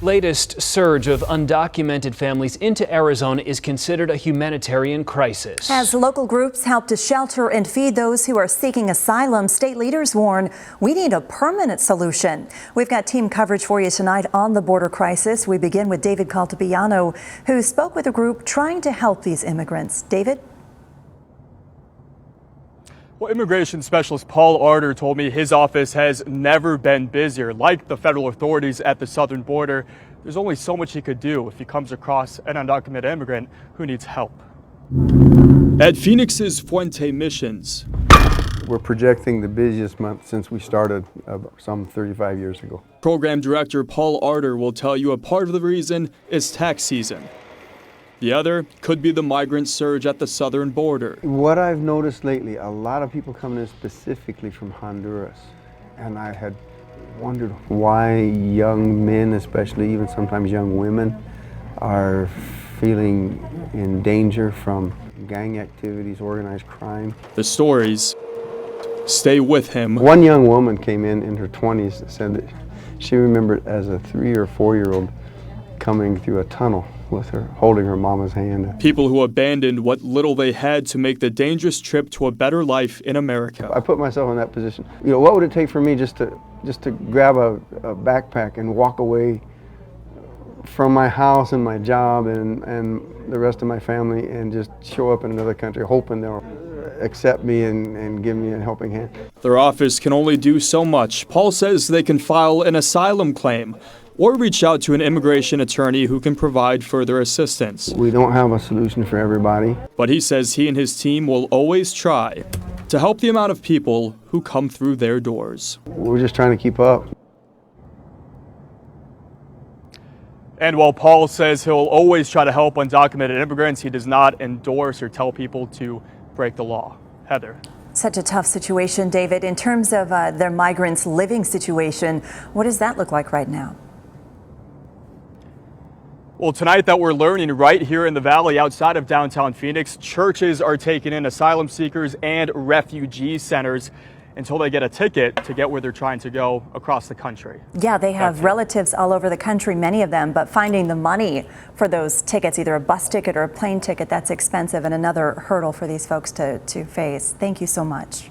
Latest surge of undocumented families into Arizona is considered a humanitarian crisis. As local groups help to shelter and feed those who are seeking asylum, state leaders warn we need a permanent solution. We've got team coverage for you tonight on the border crisis. We begin with David Caltabiano, who spoke with a group trying to help these immigrants. David? Well, immigration specialist Paul Arter told me his office has never been busier. Like the federal authorities at the southern border, there's only so much he could do if he comes across an undocumented immigrant who needs help. At Phoenix's Fuente Missions, we're projecting the busiest month since we started some 35 years ago. Program Director Paul Arter will tell you a part of the reason is tax season. The other could be the migrant surge at the southern border. What I've noticed lately, a lot of people coming in specifically from Honduras. And I had wondered why young men, especially even sometimes young women, are feeling in danger from gang activities, organized crime. The stories stay with him. One young woman came in her 20s and said that she remembered as a 3 or 4-year-old coming through a tunnel with her, holding her mama's hand. People who abandoned what little they had to make the dangerous trip to a better life in America. I put myself in that position. You know, what would it take for me just to grab a backpack and walk away from my house and my job and the rest of my family and just show up in another country hoping they'll accept me and give me a helping hand. Their office can only do so much. Paul says they can file an asylum claim or reach out to an immigration attorney who can provide further assistance. We don't have a solution for everybody. But he says he and his team will always try to help the amount of people who come through their doors. We're just trying to keep up. And while Paul says he'll always try to help undocumented immigrants, he does not endorse or tell people to break the law. Heather. Such a tough situation, David. In terms of their migrants' living situation, what does that look like right now? Well, tonight that we're learning right here in the valley outside of downtown Phoenix, churches are taking in asylum seekers and refugee centers until they get a ticket to get where they're trying to go across the country. Yeah, they have relatives all over the country, many of them, but finding the money for those tickets, either a bus ticket or a plane ticket, that's expensive and another hurdle for these folks to face. Thank you so much.